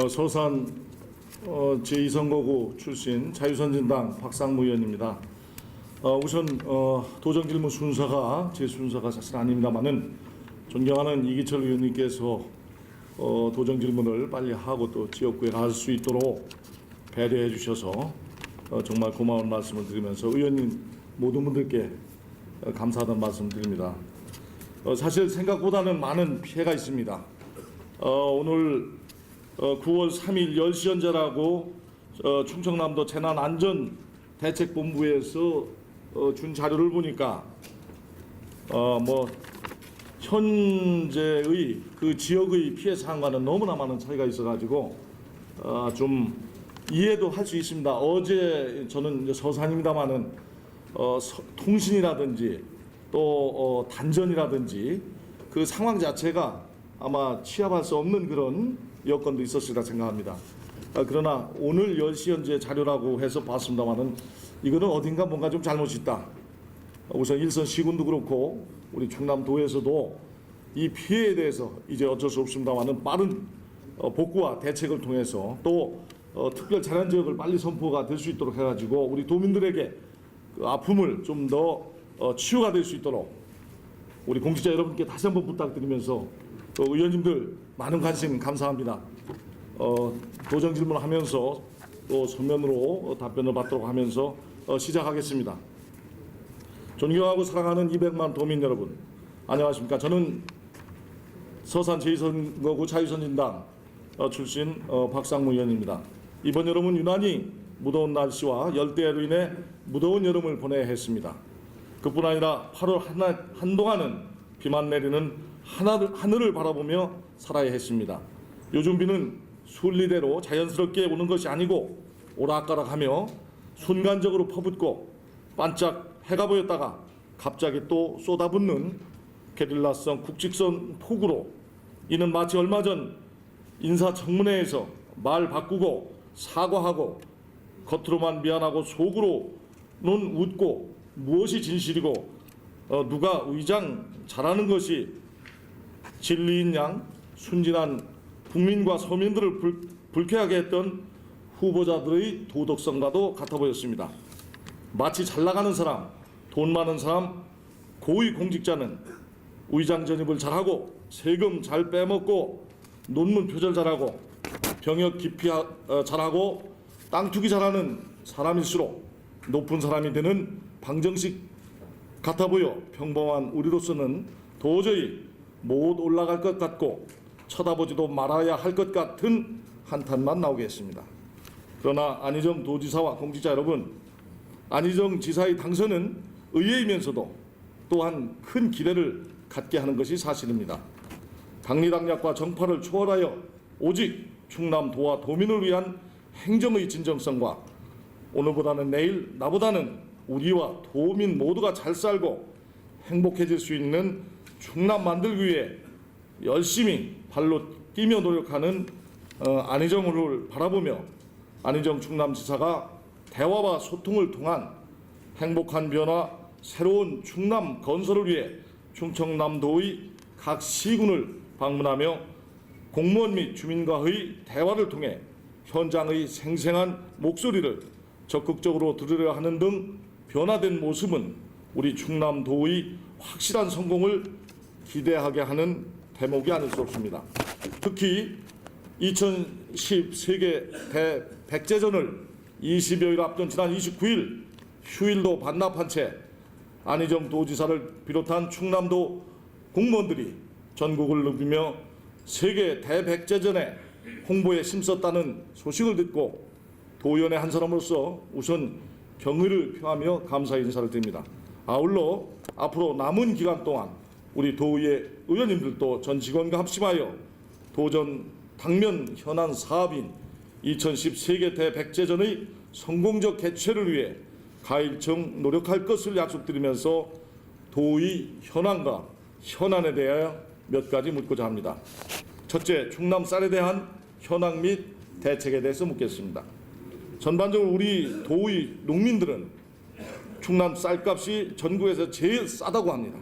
서산 제2선거구 출신 자유선진당 박상무 의원입니다. 우선 도정 질문 순서가 제 순서가 사실 아닙니다만은 존경하는 이기철 의원님께서 도정 질문을 빨리 하고 또 지역구에 갈 수 있도록 배려해 주셔서 정말 고마운 말씀을 드리면서 의원님 모든 분들께 감사하다는 말씀 드립니다. 사실 생각보다는 많은 피해가 있습니다. 오늘 9월 3일 10시 현재라고 충청남도 재난안전대책본부에서 준 자료를 보니까 현재의 그 지역의 피해 사항과는 너무나 많은 차이가 있어가지고 좀 이해도 할 수 있습니다. 어제 저는 이제 서산입니다만은 통신이라든지 또 단전이라든지 그 상황 자체가 아마 취합할 수 없는 그런 여건도 있었으리라 생각합니다. 그러나 오늘 10시 현재 자료라고 해서 봤습니다만은 이거는 어딘가 뭔가 좀 잘못이 있다. 우선 일선 시군도 그렇고 우리 충남도에서도 이 피해에 대해서 이제 어쩔 수 없습니다만은 빠른 복구와 대책을 통해서 또 특별 재난 지역을 빨리 선포가 될 수 있도록 해가지고 우리 도민들에게 그 아픔을 좀 더 치유가 될 수 있도록 우리 공직자 여러분께 다시 한번 부탁드리면서 또 의원님들 많은 관심 감사합니다. 도정 질문을 하면서 또 서면으로 답변을 받도록 하면서 시작하겠습니다. 존경하고 사랑하는 200만 도민 여러분, 안녕하십니까? 저는 서산 제2선거구 자유선진당 출신 박상무 의원입니다. 이번 여름은 유난히 무더운 날씨와 열대야로 인해 무더운 여름을 보내야 했습니다. 그뿐 아니라 8월 한동안은 비만 내리는 하늘을 바라보며 살아야 했습니다. 요즘 비는 순리대로 자연스럽게 오는 것이 아니고 오락가락하며 순간적으로 퍼붓고 반짝 해가 보였다가 갑자기 또 쏟아붓는 게릴라성 국직선 폭우로 이는 마치 얼마 전 인사청문회에서 말 바꾸고 사과하고 겉으로만 미안하고 속으로는 웃고 무엇이 진실이고 누가 의장 잘하는 것이 진리인 양 순진한 국민과 서민들을 불쾌하게 했던 후보자들의 도덕성과도 같아 보였습니다. 마치 잘 나가는 사람, 돈 많은 사람, 고위 공직자는 의장 전입을 잘하고 세금 잘 빼먹고 논문 표절 잘하고 병역 기피 잘하고 땅 투기 잘하는 사람일수록 높은 사람이 되는 방정식 같아 보여 평범한 우리로서는 도저히 못 올라갈 것 같고 쳐다보지도 말아야 할 것 같은 한탄만 나오게 했습니다. 그러나 안희정 도지사와 공직자 여러분, 안희정 지사의 당선은 의외이면서도 또한 큰 기대를 갖게 하는 것이 사실입니다. 당리당략과 정파를 초월하여 오직 충남도와 도민을 위한 행정의 진정성과 오늘보다는 내일, 나보다는 우리와 도민 모두가 잘 살고 행복해질 수 있는 충남 만들기 위해 열심히 발로 뛰며 노력하는 안희정을 바라보며 안희정 충남지사가 대화와 소통을 통한 행복한 변화, 새로운 충남 건설을 위해 충청남도의 각 시군을 방문하며 공무원 및 주민과의 대화를 통해 현장의 생생한 목소리를 적극적으로 들으려 하는 등 변화된 모습은 우리 충남도의 확실한 성공을 기대하게 하는 대목이 아닐 수 없습니다. 특히 2010 세계 대백제전을 20여일 앞둔 지난 29일 휴일도 반납한 채 안희정 도지사를 비롯한 충남도 공무원들이 전국을 누비며 세계 대백제전에 홍보에 힘썼다는 소식을 듣고 도의원의 한 사람으로서 우선 경의를 표하며 감사의 인사를 드립니다. 아울러 앞으로 남은 기간 동안 우리 도의회 의원님들도 전 직원과 합심하여 도전 당면 현안 사업인 2010 세계 대백제전의 성공적 개최를 위해 가일청 노력할 것을 약속드리면서 도의 현황과 현안에 대하여 몇 가지 묻고자 합니다. 첫째, 충남 쌀에 대한 현황 및 대책에 대해서 묻겠습니다. 전반적으로 우리 도의 농민들은 충남 쌀값이 전국에서 제일 싸다고 합니다.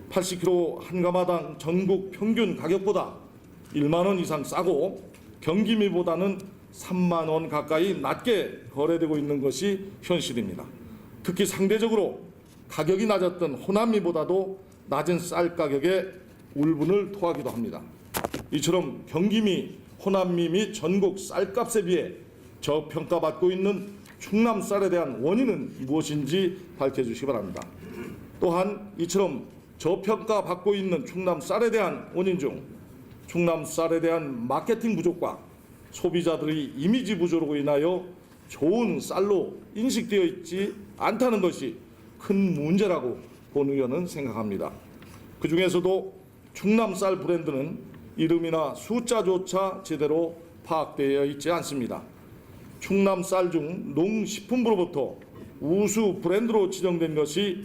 80kg 한 가마당 전국 평균 가격보다 1만 원 이상 싸고 경기미보다는 3만 원 가까이 낮게 거래되고 있는 것이 현실입니다. 특히 상대적으로 가격이 낮았던 호남미보다도 낮은 쌀 가격에 울분을 토하기도 합니다. 이처럼 경기미, 호남미 및 전국 쌀값에 비해 저평가받고 있는 충남 쌀에 대한 원인은 무엇인지 밝혀주시기 바랍니다. 또한 이처럼 저평가받고 있는 충남 쌀에 대한 원인 중 충남 쌀에 대한 마케팅 부족과 소비자들의 이미지 부족으로 인하여 좋은 쌀로 인식되어 있지 않다는 것이 큰 문제라고 본 의원은 생각합니다. 그 중에서도 충남 쌀 브랜드는 이름이나 숫자조차 제대로 파악되어 있지 않습니다. 충남 쌀 중 농식품부로부터 우수 브랜드로 지정된 것이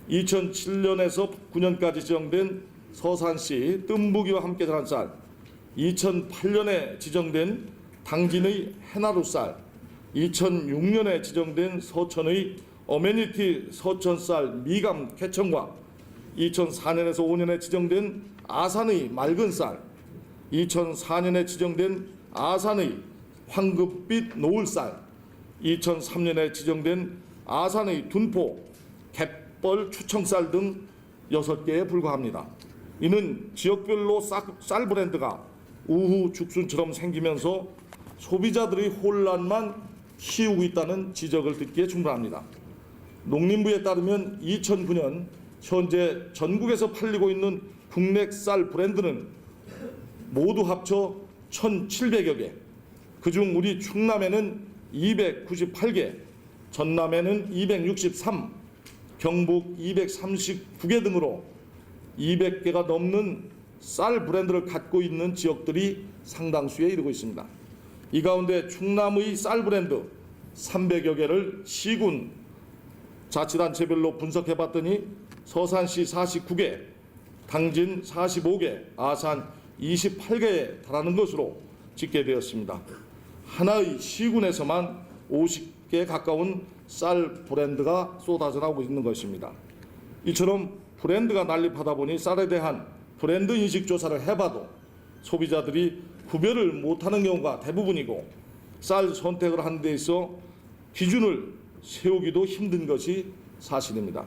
2007년에서 9년까지 지정된 서산시 뜸부기와 함께 자란 쌀, 2008년에 지정된 당진의 해나루 쌀, 2006년에 지정된 서천의 어메니티 서천쌀 미감 개천과 2004년에서 5년에 지정된 아산의 맑은 쌀, 2004년에 지정된 아산의 황급빛 노을쌀, 2003년에 지정된 아산의 둔포, 갯벌 추청쌀 등 6개에 불과합니다. 이는 지역별로 쌀 브랜드가 우후죽순처럼 생기면서 소비자들의 혼란만 키우고 있다는 지적을 듣기에 충분합니다. 농림부에 따르면 2009년 현재 전국에서 팔리고 있는 국내 쌀 브랜드는 모두 합쳐 1,700여 개, 그중 우리 충남에는 298개, 전남에는 263, 경북 239개 등으로 200개가 넘는 쌀 브랜드를 갖고 있는 지역들이 상당수에 이르고 있습니다. 이 가운데 충남의 쌀 브랜드 300여 개를 시군 자치단체별로 분석해봤더니 서산시 49개, 당진 45개, 아산 28개에 달하는 것으로 집계되었습니다. 하나의 시군에서만 50개 가까운 쌀 브랜드가 쏟아져 나오고 있는 것입니다. 이처럼 브랜드가 난립하다 보니 쌀에 대한 브랜드 인식 조사를 해봐도 소비자들이 구별을 못하는 경우가 대부분이고 쌀 선택을 하는 데 있어 기준을 세우기도 힘든 것이 사실입니다.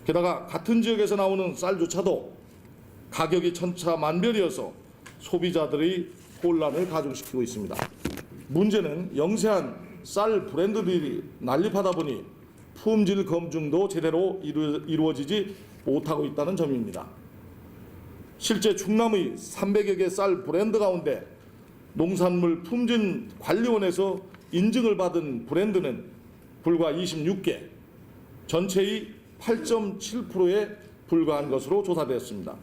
게다가 같은 지역에서 나오는 쌀조차도 가격이 천차만별이어서 소비자들의 혼란을 가중시키고 있습니다. 문제는 영세한 쌀 브랜드들이 난립하다 보니 품질 검증도 제대로 이루어지지 못하고 있다는 점입니다. 실제 충남의 300여 개 쌀 브랜드 가운데 농산물 품질관리원에서 인증을 받은 브랜드는 불과 26개, 전체의 8.7%에 불과한 것으로 조사되었습니다.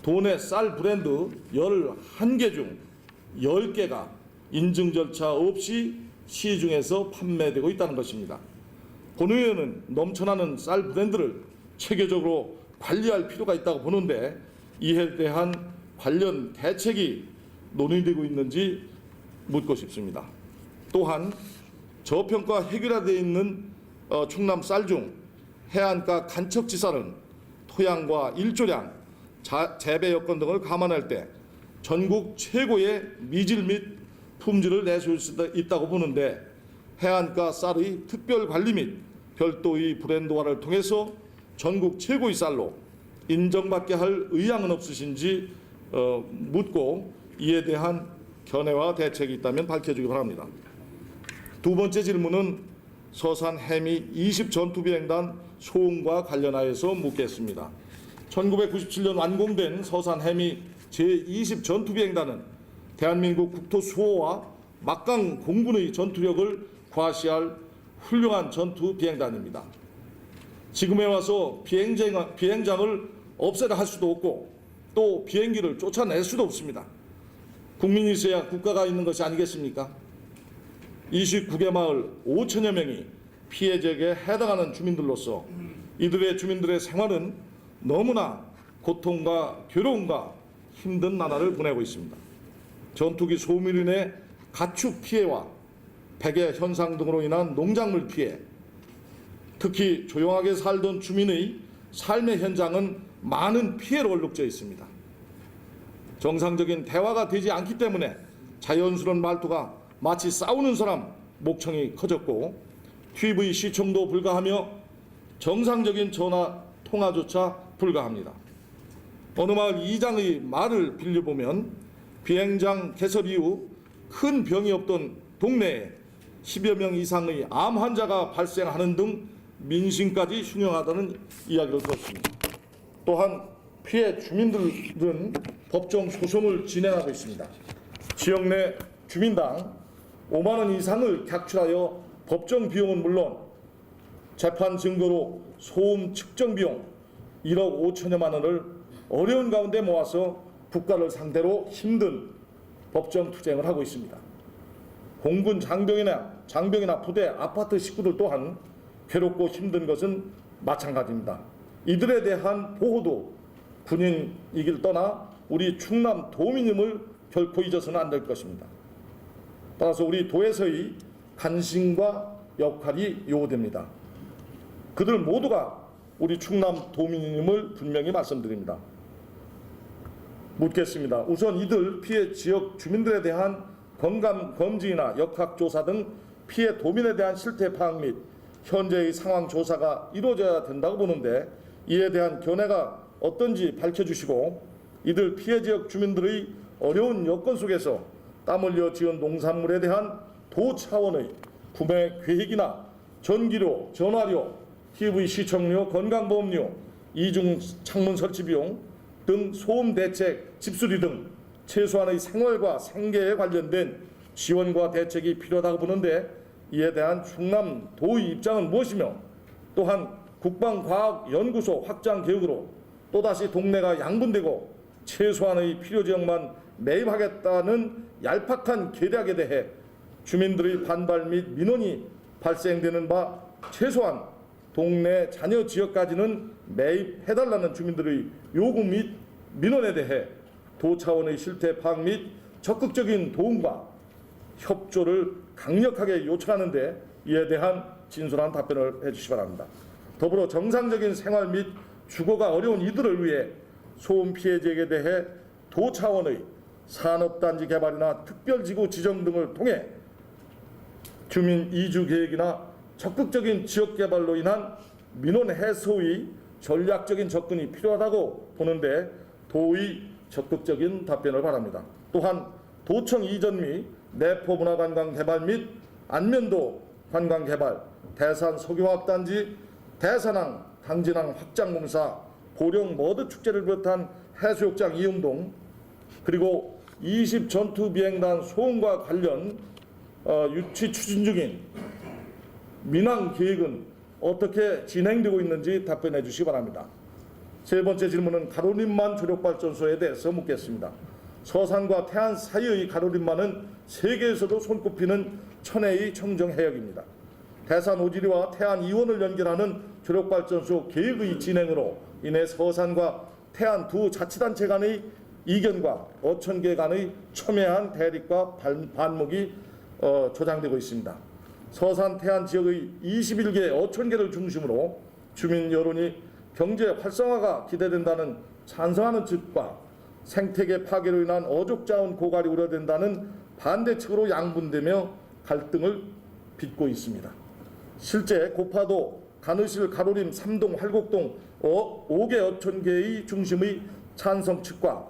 도내 쌀 브랜드 11개 중 10개가 인증 절차 없이 시중에서 판매되고 있다는 것입니다. 본 의원은 넘쳐나는 쌀 브랜드를 체계적으로 관리할 필요가 있다고 보는데 이에 대한 관련 대책이 논의되고 있는지 묻고 싶습니다. 또한 저평가 해결화되어 있는 충남 쌀 중 해안가 간척지쌀은 토양과 일조량, 재배 여건 등을 감안할 때 전국 최고의 미질 및 품질을 내세울 수 있다고 보는데 해안가 쌀의 특별 관리 및 별도의 브랜드화를 통해서 전국 최고의 쌀로 인정받게 할 의향은 없으신지 묻고 이에 대한 견해와 대책이 있다면 밝혀주기 바랍니다. 두 번째 질문은 서산 해미 20 전투비행단 소음과 관련하여서 묻겠습니다. 1997년 완공된 서산 해미 제20 전투비행단은 대한민국 국토 수호와 막강 공군의 전투력을 과시할 훌륭한 전투비행단입니다. 지금에 와서 비행장을 없애라 할 수도 없고 또 비행기를 쫓아낼 수도 없습니다. 국민이 있어야 국가가 있는 것이 아니겠습니까? 29개 마을 5천여 명이 피해 지역에 해당하는 주민들로서 이들의 주민들의 생활은 너무나 고통과 괴로움과 힘든 나날을 보내고 있습니다. 전투기 소음으로 인해 가축 피해와 백해 현상 등으로 인한 농작물 피해, 특히 조용하게 살던 주민의 삶의 현장은 많은 피해로 얼룩져 있습니다. 정상적인 대화가 되지 않기 때문에 자연스러운 말투가 마치 싸우는 사람 목청이 커졌고 TV 시청도 불가하며 정상적인 전화 통화조차 불가합니다. 어느 마을 이장의 말을 빌려보면 비행장 개설 이후 큰 병이 없던 동네에 10여 명 이상의 암 환자가 발생하는 등 민심까지 흉흉하다는 이야기를 들었습니다. 또한 피해 주민들은 법정 소송을 진행하고 있습니다. 지역 내 주민당 5만 원 이상을 각출하여 법정 비용은 물론 재판 증거로 소음 측정 비용 1억 5천여만 원을 어려운 가운데 모아서 국가를 상대로 힘든 법정 투쟁을 하고 있습니다. 공군 장병이나 부대, 아파트 식구들 또한 괴롭고 힘든 것은 마찬가지입니다. 이들에 대한 보호도 군인이길 떠나 우리 충남 도민임을 결코 잊어서는 안 될 것입니다. 따라서 우리 도에서의 관심과 역할이 요구됩니다. 그들 모두가 우리 충남 도민임을 분명히 말씀드립니다. 묻겠습니다. 우선 이들 피해 지역 주민들에 대한 건강 검진이나 역학조사 등 피해 도민에 대한 실태 파악 및 현재의 상황 조사가 이루어져야 된다고 보는데 이에 대한 견해가 어떤지 밝혀주시고 이들 피해 지역 주민들의 어려운 여건 속에서 땀 흘려 지은 농산물에 대한 도 차원의 구매 계획이나 전기료, 전화료, TV 시청료, 건강보험료, 이중 창문 설치 비용 등 소음 대책, 집수리 등 최소한의 생활과 생계에 관련된 지원과 대책이 필요하다고 보는데 이에 대한 충남도의 입장은 무엇이며 또한 국방과학연구소 확장 계획으로 또다시 동네가 양분되고 최소한의 필요 지역만 매입하겠다는 얄팍한 계략에 대해 주민들의 반발 및 민원이 발생되는 바 최소한 동네 잔여 지역까지는 매입해달라는 주민들의 요구 및 민원에 대해 도 차원의 실태 파악 및 적극적인 도움과 협조를 강력하게 요청하는데 이에 대한 진솔한 답변을 해주시기 바랍니다. 더불어 정상적인 생활 및 주거가 어려운 이들을 위해 소음 피해지역에 대해 도 차원의 산업단지 개발이나 특별지구 지정 등을 통해 주민 이주 계획이나 적극적인 지역 개발로 인한 민원 해소의 전략적인 접근이 필요하다고 보는데 도의 적극적인 답변을 바랍니다. 또한 도청 이전 및 내포문화관광 개발 및 안면도 관광 개발, 대산 석유화학단지, 대산항, 강진항 확장공사, 고령 머드 축제를 비롯한 해수욕장 이용 등 그리고 20 전투 비행단 소음과 관련 유치 추진 중인 민항 계획은 어떻게 진행되고 있는지 답변해 주시기 바랍니다. 세 번째 질문은 가로림만 조력발전소에 대해서 묻겠습니다. 서산과 태안 사이의 가로림만은 세계에서도 손꼽히는 천혜의 청정해역입니다. 대산 오지리와 태안 이원을 연결하는 조력발전소 계획의 진행으로 인해 서산과 태안 두 자치단체 간의 이견과 어천계 간의 첨예한 대립과 반목이 조장되고 있습니다. 서산 태안 지역의 21개 어천계를 중심으로 주민 여론이 경제 활성화가 기대된다는 찬성하는 측과 생태계 파괴로 인한 어족자원 고갈이 우려된다는 반대 측으로 양분되며 갈등을 빚고 있습니다. 실제 고파도, 가느실, 가로림, 삼동, 활곡동 5개 어촌계의 중심의 찬성 측과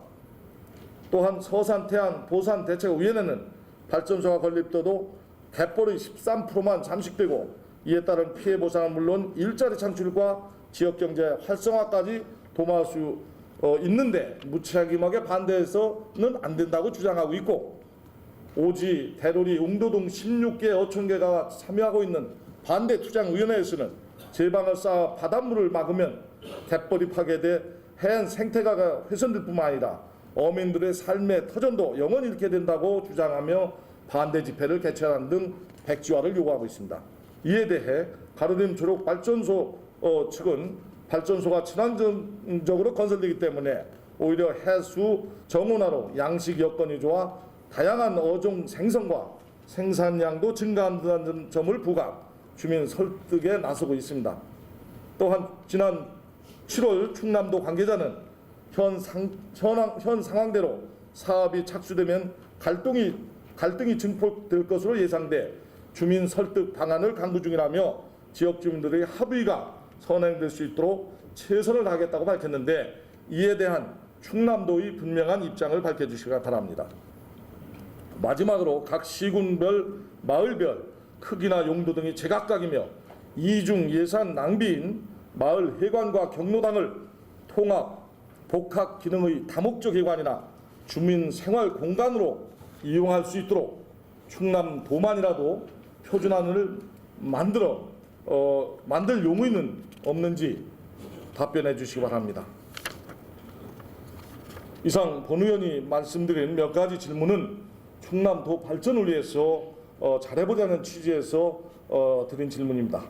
또한 서산, 태안, 보산 대책위원회는 발전소가 건립돼도 갯벌의 13%만 잠식되고 이에 따른 피해 보상은 물론 일자리 창출과 지역경제 활성화까지 도모할 수 있는데 무책임하게 반대해서는 안 된다고 주장하고 있고 오지, 대로리, 웅도 등 16개 어촌계가 참여하고 있는 반대투쟁위원회에서는 제방을 쌓아 바닷물을 막으면 갯벌이 파괴돼 해안 생태계가 훼손될 뿐만 아니라 어민들의 삶의 터전도 영원히 잃게 된다고 주장하며 반대 집회를 개최하는 등 백지화를 요구하고 있습니다. 이에 대해 가로림 조력발전소 측은 발전소가 친환경적으로 건설되기 때문에 오히려 해수 정원화로 양식 여건이 좋아 다양한 어종 생성과 생산량도 증가한다는 점을 부각, 주민 설득에 나서고 있습니다. 또한 지난 7월 충남도 관계자는 현 상황대로 사업이 착수되면 갈동이 갈등이 증폭될 것으로 예상돼 주민 설득 방안을 강구 중이라며 지역 주민들의 합의가 선행될 수 있도록 최선을 다하겠다고 밝혔는데, 이에 대한 충남도의 분명한 입장을 밝혀주시기 바랍니다. 마지막으로 각 시군별, 마을별 크기나 용도 등이 제각각이며 이중 예산 낭비인 마을 회관과 경로당을 통합, 복합 기능의 다목적 회관이나 주민 생활 공간으로 이용할 수 있도록 충남도만이라도 표준안을 만들 용의는 없는지 답변해 주시기 바랍니다. 이상 본 의원이 말씀드린 몇 가지 질문은 충남도 발전을 위해서 잘해보자는 취지에서 드린 질문입니다.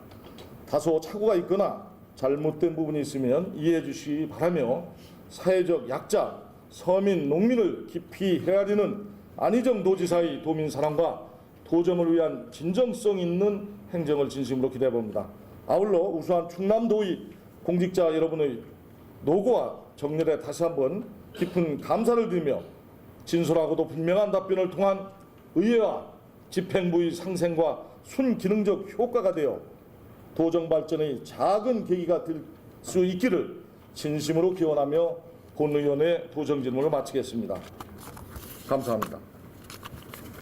다소 착오가 있거나 잘못된 부분이 있으면 이해해 주시기 바라며, 사회적 약자, 서민, 농민을 깊이 헤아리는 안희정 도지사의 도민 사랑과 도점을 위한 진정성 있는 행정을 진심으로 기대해 봅니다. 아울러 우수한 충남도의 공직자 여러분의 노고와 정렬에 다시 한번 깊은 감사를 드리며, 진솔하고도 분명한 답변을 통한 의회와 집행부의 상생과 순기능적 효과가 되어 도정 발전의 작은 계기가 될 수 있기를 진심으로 기원하며 본 의원의 도정 질문을 마치겠습니다. 감사합니다.